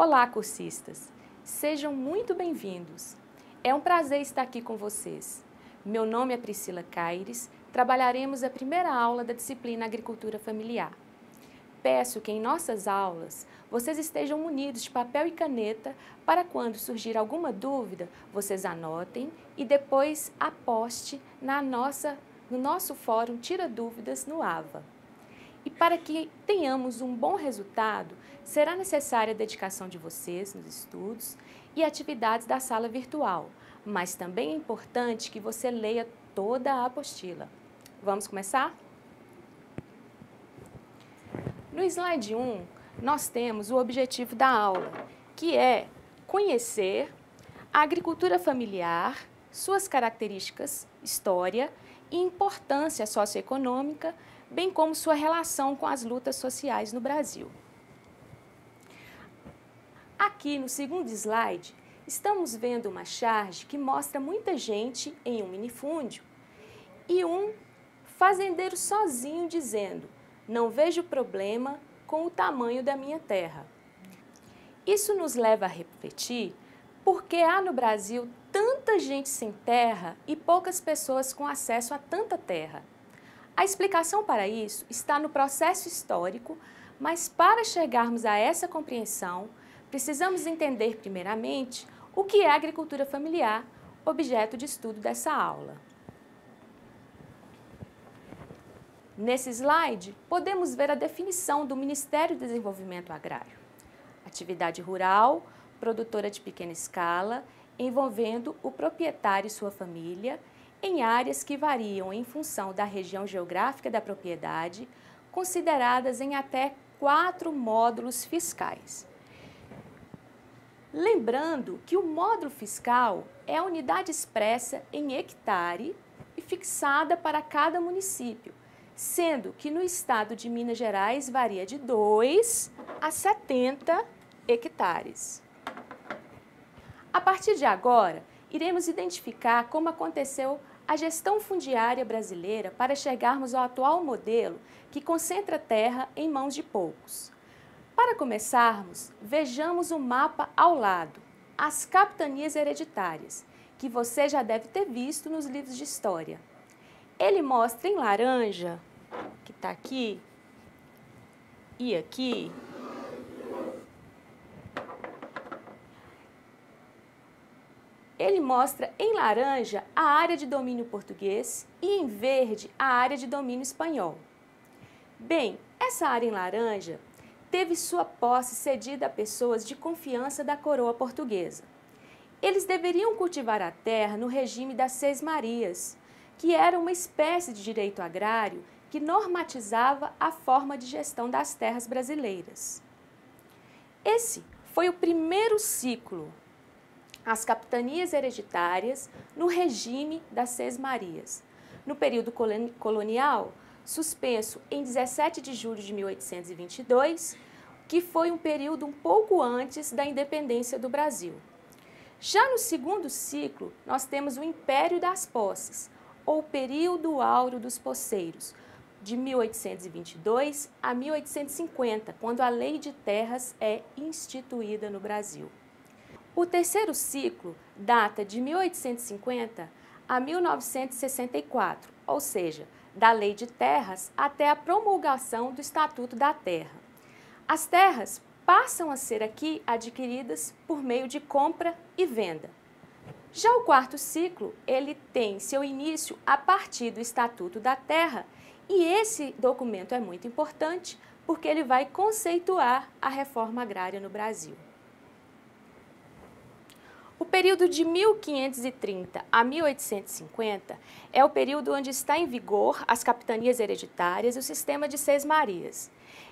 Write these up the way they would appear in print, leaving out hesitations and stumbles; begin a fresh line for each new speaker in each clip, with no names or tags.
Olá, cursistas! Sejam muito bem-vindos. É um prazer estar aqui com vocês. Meu nome é Priscila Caires, trabalharemos a primeira aula da disciplina Agricultura Familiar. Peço que em nossas aulas vocês estejam munidos de papel e caneta para quando surgir alguma dúvida, vocês anotem e depois aposte no nosso fórum Tira Dúvidas no AVA. E para que tenhamos um bom resultado, será necessária a dedicação de vocês nos estudos e atividades da sala virtual, mas também é importante que você leia toda a apostila. Vamos começar? No slide 1, nós temos o objetivo da aula, que é conhecer a agricultura familiar, suas características, história e importância socioeconômica, bem como sua relação com as lutas sociais no Brasil. Aqui no segundo slide, estamos vendo uma charge que mostra muita gente em um minifúndio e um fazendeiro sozinho dizendo: "Não vejo problema com o tamanho da minha terra". Isso nos leva a refletir por que há no Brasil tanta gente sem terra e poucas pessoas com acesso a tanta terra. A explicação para isso está no processo histórico, mas para chegarmos a essa compreensão, precisamos entender primeiramente o que é a agricultura familiar, objeto de estudo dessa aula. Nesse slide, podemos ver a definição do Ministério do Desenvolvimento Agrário. Atividade rural, produtora de pequena escala, envolvendo o proprietário e sua família, em áreas que variam em função da região geográfica da propriedade, consideradas em até 4 módulos fiscais. Lembrando que o módulo fiscal é a unidade expressa em hectare e fixada para cada município, sendo que no estado de Minas Gerais varia de 2 a 70 hectares. A partir de agora, iremos identificar como aconteceu a gestão fundiária brasileira para chegarmos ao atual modelo que concentra terra em mãos de poucos. Para começarmos, vejamos o mapa ao lado, as capitanias hereditárias, que você já deve ter visto nos livros de história. Ele mostra em laranja, que está aqui e aqui, ele mostra em laranja a área de domínio português e em verde a área de domínio espanhol. Bem, essa área em laranja teve sua posse cedida a pessoas de confiança da coroa portuguesa. Eles deveriam cultivar a terra no regime das Seis Marias, que era uma espécie de direito agrário que normatizava a forma de gestão das terras brasileiras. Esse foi o primeiro ciclo, as capitanias hereditárias no regime das Seis Marias. No período colonial, suspenso em 17 de julho de 1822, que foi um período um pouco antes da independência do Brasil. Já no segundo ciclo, nós temos o Império das Posses, ou período áureo dos poceiros, de 1822 a 1850, quando a Lei de Terras é instituída no Brasil. O terceiro ciclo data de 1850 a 1964, ou seja, da Lei de Terras até a promulgação do Estatuto da Terra. As terras passam a ser aqui adquiridas por meio de compra e venda. Já o quarto ciclo, ele tem seu início a partir do Estatuto da Terra, e esse documento é muito importante porque ele vai conceituar a reforma agrária no Brasil. O período de 1530 a 1850 é o período onde está em vigor as capitanias hereditárias e o sistema de Seis Marias.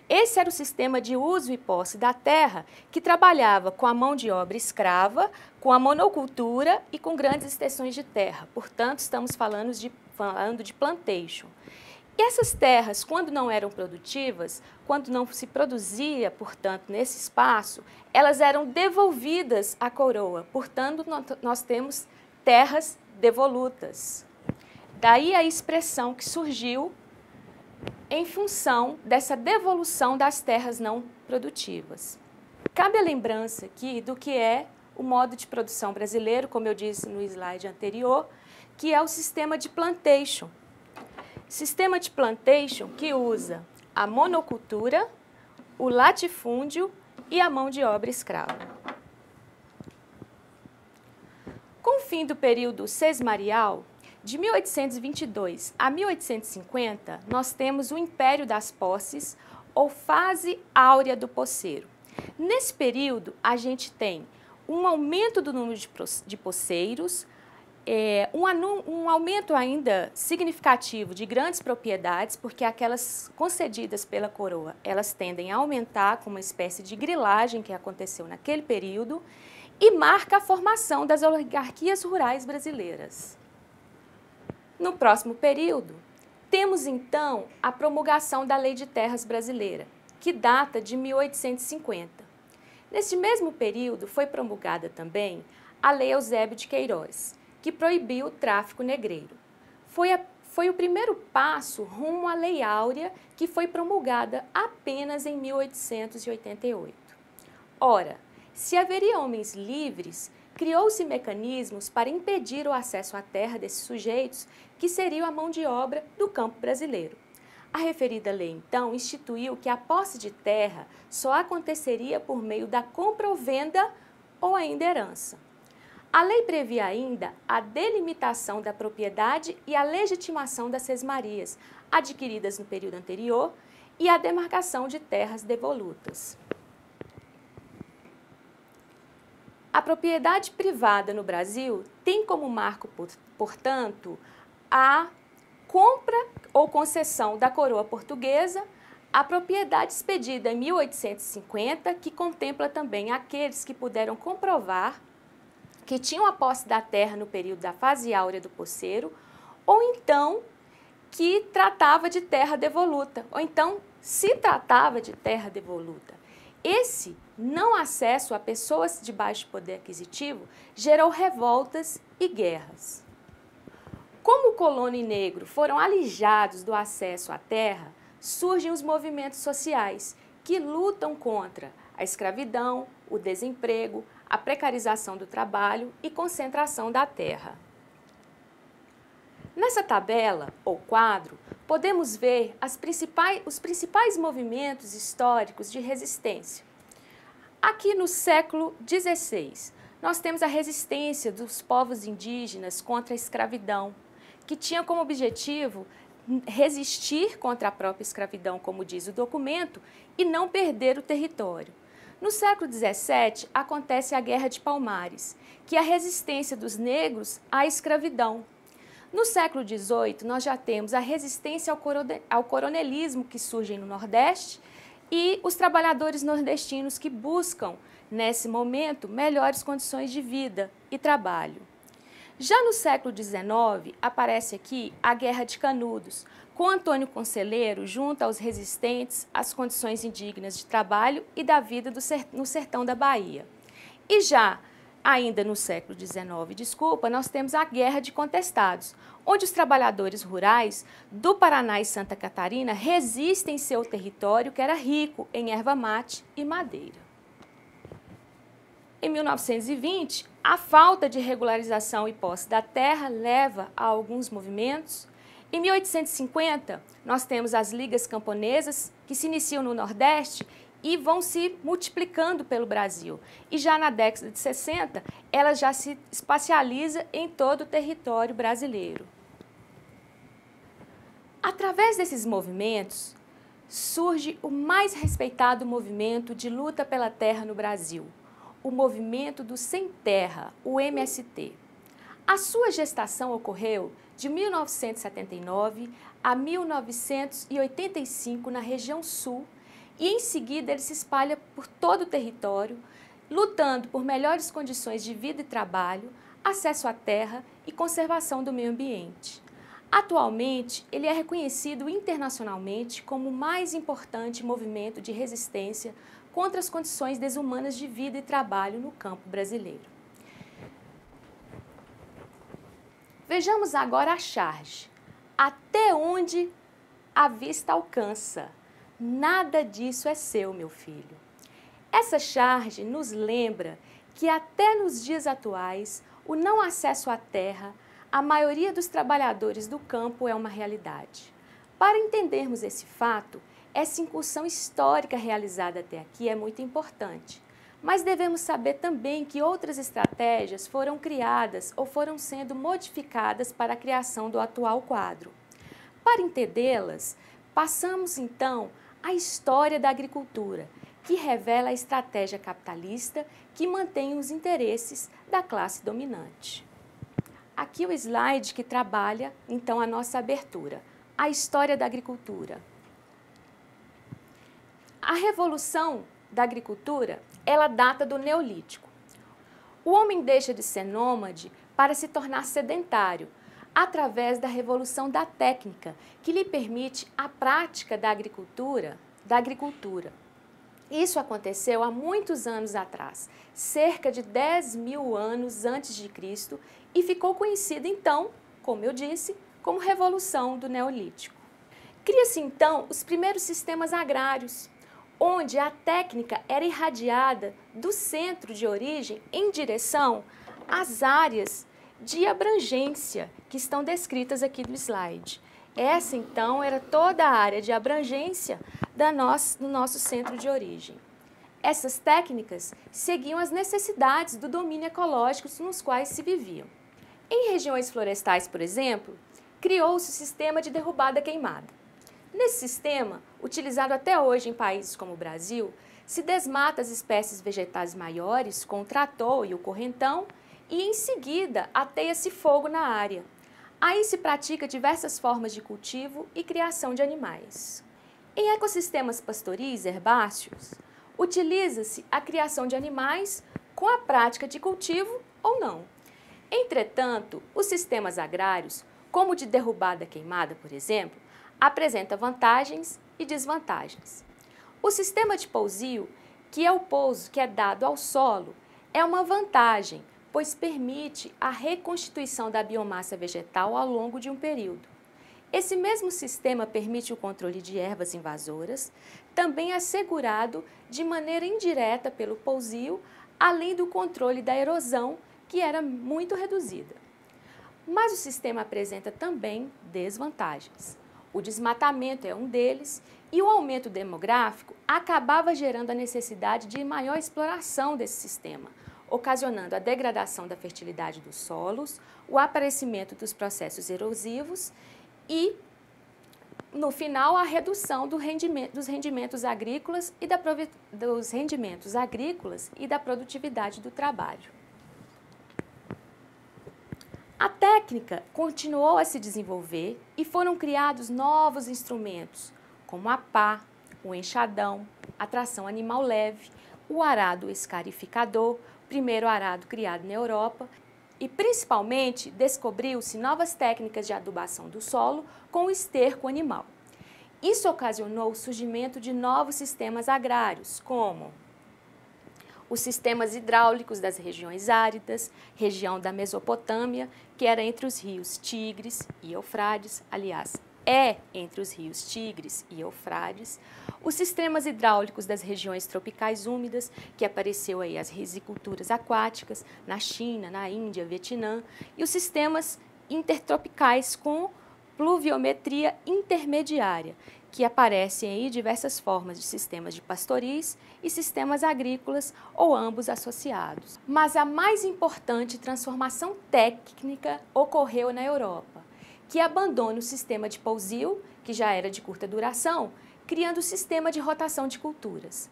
Esse era o sistema de uso e posse da terra que trabalhava com a mão de obra escrava, com a monocultura e com grandes extensões de terra. Portanto, estamos falando de plantation. E essas terras, quando não eram produtivas, quando não se produzia, portanto, nesse espaço, elas eram devolvidas à coroa. Portanto, nós temos terras devolutas. Daí a expressão que surgiu em função dessa devolução das terras não produtivas. Cabe a lembrança aqui do que é o modo de produção brasileiro, como eu disse no slide anterior, que é o sistema de plantation. Sistema de plantation que usa a monocultura, o latifúndio e a mão de obra escrava. Com o fim do período sesmarial, de 1822 a 1850, nós temos o Império das Posses, ou fase áurea do poceiro. Nesse período, a gente tem um aumento do número de poceiros, um aumento ainda significativo de grandes propriedades, porque aquelas concedidas pela coroa, elas tendem a aumentar com uma espécie de grilagem que aconteceu naquele período, e marca a formação das oligarquias rurais brasileiras. No próximo período, temos então a promulgação da Lei de Terras Brasileira, que data de 1850. Neste mesmo período foi promulgada também a Lei Eusébio de Queiroz, que proibiu o tráfico negreiro. Foi o primeiro passo rumo à Lei Áurea, que foi promulgada apenas em 1888. Ora, se haveria homens livres, criou-se mecanismos para impedir o acesso à terra desses sujeitos, que seriam a mão de obra do campo brasileiro. A referida lei, então, instituiu que a posse de terra só aconteceria por meio da compra ou venda ou ainda herança. A lei previa ainda a delimitação da propriedade e a legitimação das sesmarias, adquiridas no período anterior, e a demarcação de terras devolutas. A propriedade privada no Brasil tem como marco, portanto, a compra ou concessão da coroa portuguesa, a propriedade expedida em 1850, que contempla também aqueles que puderam comprovar que tinham a posse da terra no período da fase áurea do poceiro, ou então que tratava de terra devoluta, ou então se tratava de terra devoluta. Esse não acesso a pessoas de baixo poder aquisitivo gerou revoltas e guerras. Como o colono e negro foram alijados do acesso à terra, surgem os movimentos sociais que lutam contra a escravidão, o desemprego, a precarização do trabalho e concentração da terra. Nessa tabela, ou quadro, podemos ver os principais movimentos históricos de resistência. Aqui no século XVI, nós temos a resistência dos povos indígenas contra a escravidão, que tinha como objetivo resistir contra a própria escravidão, como diz o documento, e não perder o território. No século XVII, acontece a Guerra de Palmares, que é a resistência dos negros à escravidão. No século XVIII, nós já temos a resistência ao coronelismo que surge no Nordeste e os trabalhadores nordestinos que buscam, nesse momento, melhores condições de vida e trabalho. Já no século XIX, aparece aqui a Guerra de Canudos, com Antônio Conselheiro junto aos resistentes às condições indignas de trabalho e da vida no sertão da Bahia. E já ainda no século XIX, nós temos a Guerra de Contestados, onde os trabalhadores rurais do Paraná e Santa Catarina resistem seu território, que era rico em erva mate e madeira. Em 1920, a falta de regularização e posse da terra leva a alguns movimentos. Em 1850, nós temos as ligas camponesas, que se iniciam no Nordeste e vão se multiplicando pelo Brasil. E já na década de 60, ela já se espacializa em todo o território brasileiro. Através desses movimentos, surge o mais respeitado movimento de luta pela terra no Brasil, o Movimento do Sem Terra, o MST. A sua gestação ocorreu de 1979 a 1985 na região sul e em seguida ele se espalha por todo o território, lutando por melhores condições de vida e trabalho, acesso à terra e conservação do meio ambiente. Atualmente, ele é reconhecido internacionalmente como o mais importante movimento de resistência contra as condições desumanas de vida e trabalho no campo brasileiro. Vejamos agora a charge. Até onde a vista alcança? Nada disso é seu, meu filho. Essa charge nos lembra que até nos dias atuais, o não acesso à terra, a maioria dos trabalhadores do campo é uma realidade. Para entendermos esse fato, essa incursão histórica realizada até aqui é muito importante. Mas devemos saber também que outras estratégias foram criadas ou foram sendo modificadas para a criação do atual quadro. Para entendê-las, passamos então à história da agricultura, que revela a estratégia capitalista que mantém os interesses da classe dominante. Aqui o slide que trabalha então a nossa abertura, a história da agricultura. A revolução da agricultura, ela data do Neolítico. O homem deixa de ser nômade para se tornar sedentário, através da revolução da técnica, que lhe permite a prática da agricultura. Isso aconteceu há muitos anos atrás, cerca de 10.000 anos antes de Cristo, e ficou conhecida então, como eu disse, como Revolução do Neolítico. Cria-se então os primeiros sistemas agrários, onde a técnica era irradiada do centro de origem em direção às áreas de abrangência que estão descritas aqui no slide. Essa, então, era toda a área de abrangência do nosso centro de origem. Essas técnicas seguiam as necessidades do domínio ecológico nos quais se viviam. Em regiões florestais, por exemplo, criou-se o sistema de derrubada-queimada. Nesse sistema, utilizado até hoje em países como o Brasil, se desmata as espécies vegetais maiores com o trator e o correntão e, em seguida, ateia-se fogo na área. Aí se pratica diversas formas de cultivo e criação de animais. Em ecossistemas pastoris herbáceos, utiliza-se a criação de animais com a prática de cultivo ou não. Entretanto, os sistemas agrários, como o de derrubada-queimada, por exemplo, apresenta vantagens e desvantagens. O sistema de pousio, que é o pouso que é dado ao solo, é uma vantagem, pois permite a reconstituição da biomassa vegetal ao longo de um período. Esse mesmo sistema permite o controle de ervas invasoras, também assegurado de maneira indireta pelo pousio, além do controle da erosão, que era muito reduzida. Mas o sistema apresenta também desvantagens. O desmatamento é um deles e o aumento demográfico acabava gerando a necessidade de maior exploração desse sistema, ocasionando a degradação da fertilidade dos solos, o aparecimento dos processos erosivos e, no final, a redução dos rendimentos agrícolas e da produtividade do trabalho. A técnica continuou a se desenvolver e foram criados novos instrumentos, como a pá, o enxadão, a tração animal leve, o arado escarificador, primeiro arado criado na Europa, e principalmente descobriu-se novas técnicas de adubação do solo com o esterco animal. Isso ocasionou o surgimento de novos sistemas agrários, como os sistemas hidráulicos das regiões áridas, região da Mesopotâmia, que era entre os rios Tigres e Eufrates, aliás, é entre os rios Tigres e Eufrates, os sistemas hidráulicos das regiões tropicais úmidas, que apareceu aí as risiculturas aquáticas na China, na Índia, Vietnã, e os sistemas intertropicais com pluviometria intermediária, que aparecem aí diversas formas de sistemas de pastoris e sistemas agrícolas ou ambos associados. Mas a mais importante transformação técnica ocorreu na Europa, que abandona o sistema de pousio, que já era de curta duração, criando o sistema de rotação de culturas.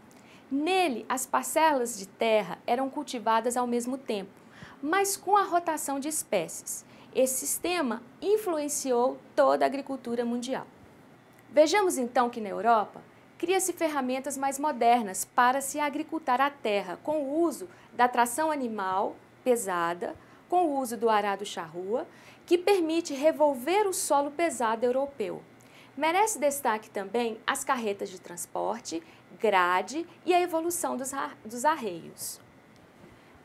Nele, as parcelas de terra eram cultivadas ao mesmo tempo, mas com a rotação de espécies. Esse sistema influenciou toda a agricultura mundial. Vejamos então que na Europa, cria-se ferramentas mais modernas para se agricultar a terra com o uso da tração animal pesada, com o uso do arado charrua, que permite revolver o solo pesado europeu. Merece destaque também as carretas de transporte, grade e a evolução dos arreios.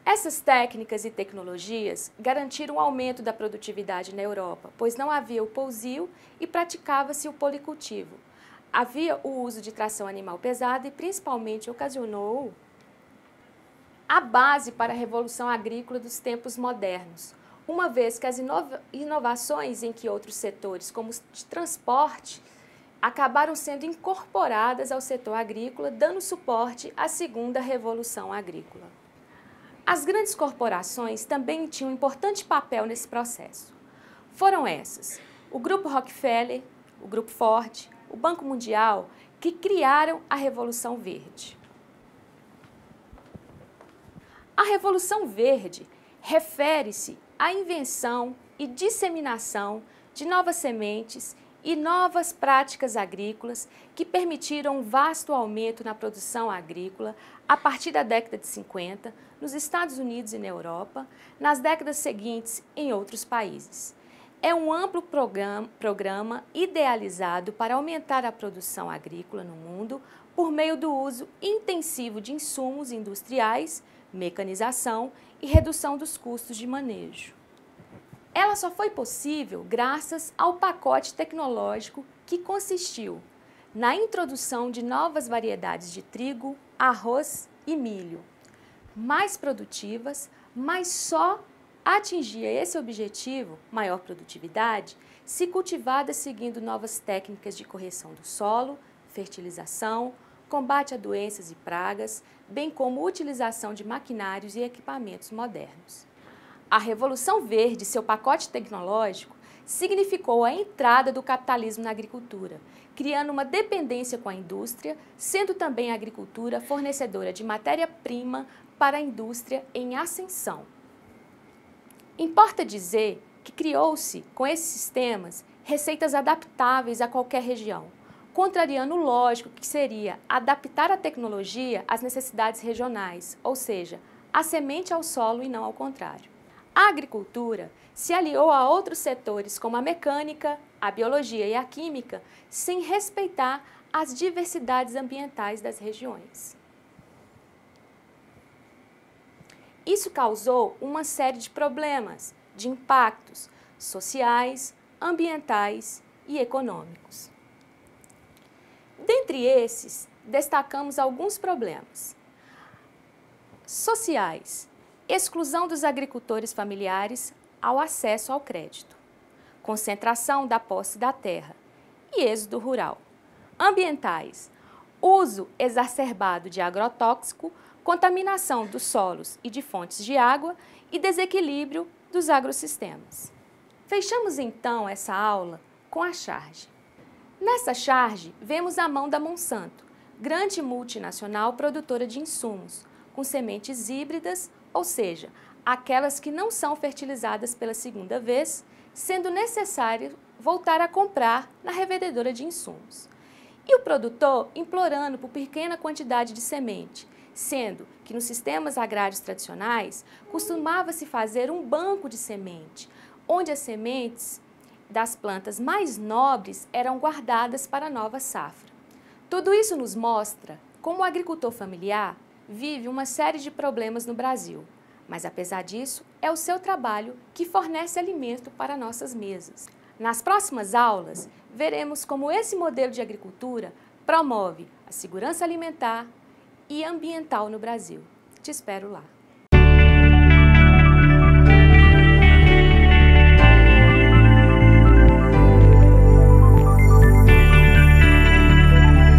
Essas técnicas e tecnologias garantiram o aumento da produtividade na Europa, pois não havia o pousio e praticava-se o policultivo. Havia o uso de tração animal pesada e principalmente ocasionou a base para a revolução agrícola dos tempos modernos, uma vez que as inovações em que outros setores, como os de transporte, acabaram sendo incorporadas ao setor agrícola, dando suporte à segunda revolução agrícola. As grandes corporações também tinham um importante papel nesse processo. Foram essas: o Grupo Rockefeller, o Grupo Ford, o Banco Mundial, que criaram a Revolução Verde. A Revolução Verde refere-se à invenção e disseminação de novas sementes e novas práticas agrícolas que permitiram um vasto aumento na produção agrícola a partir da década de 50, nos Estados Unidos e na Europa, nas décadas seguintes em outros países. É um amplo programa idealizado para aumentar a produção agrícola no mundo por meio do uso intensivo de insumos industriais, mecanização e redução dos custos de manejo. Ela só foi possível graças ao pacote tecnológico que consistiu na introdução de novas variedades de trigo, arroz e milho, mais produtivas, mas só atingia esse objetivo, maior produtividade, se cultivada seguindo novas técnicas de correção do solo, fertilização, combate a doenças e pragas, bem como utilização de maquinários e equipamentos modernos. A Revolução Verde e seu pacote tecnológico significou a entrada do capitalismo na agricultura, criando uma dependência com a indústria, sendo também a agricultura fornecedora de matéria-prima para a indústria em ascensão. Importa dizer que criou-se, com esses sistemas, receitas adaptáveis a qualquer região, contrariando o lógico que seria adaptar a tecnologia às necessidades regionais, ou seja, a semente ao solo e não ao contrário. A agricultura se aliou a outros setores como a mecânica, a biologia e a química, sem respeitar as diversidades ambientais das regiões. Isso causou uma série de problemas, de impactos sociais, ambientais e econômicos. Dentre esses, destacamos alguns problemas sociais: exclusão dos agricultores familiares ao acesso ao crédito, concentração da posse da terra e êxodo rural. Ambientais: uso exacerbado de agrotóxico, contaminação dos solos e de fontes de água e desequilíbrio dos agrossistemas. Fechamos então essa aula com a charge. Nessa charge, vemos a mão da Monsanto, grande multinacional produtora de insumos, com sementes híbridas, ou seja, aquelas que não são fertilizadas pela segunda vez, sendo necessário voltar a comprar na revendedora de insumos. E o produtor implorando por pequena quantidade de semente, sendo que nos sistemas agrários tradicionais costumava-se fazer um banco de semente, onde as sementes das plantas mais nobres eram guardadas para a nova safra. Tudo isso nos mostra como o agricultor familiar vive uma série de problemas no Brasil, mas apesar disso, é o seu trabalho que fornece alimento para nossas mesas. Nas próximas aulas, veremos como esse modelo de agricultura promove a segurança alimentar e ambiental no Brasil. Te espero lá!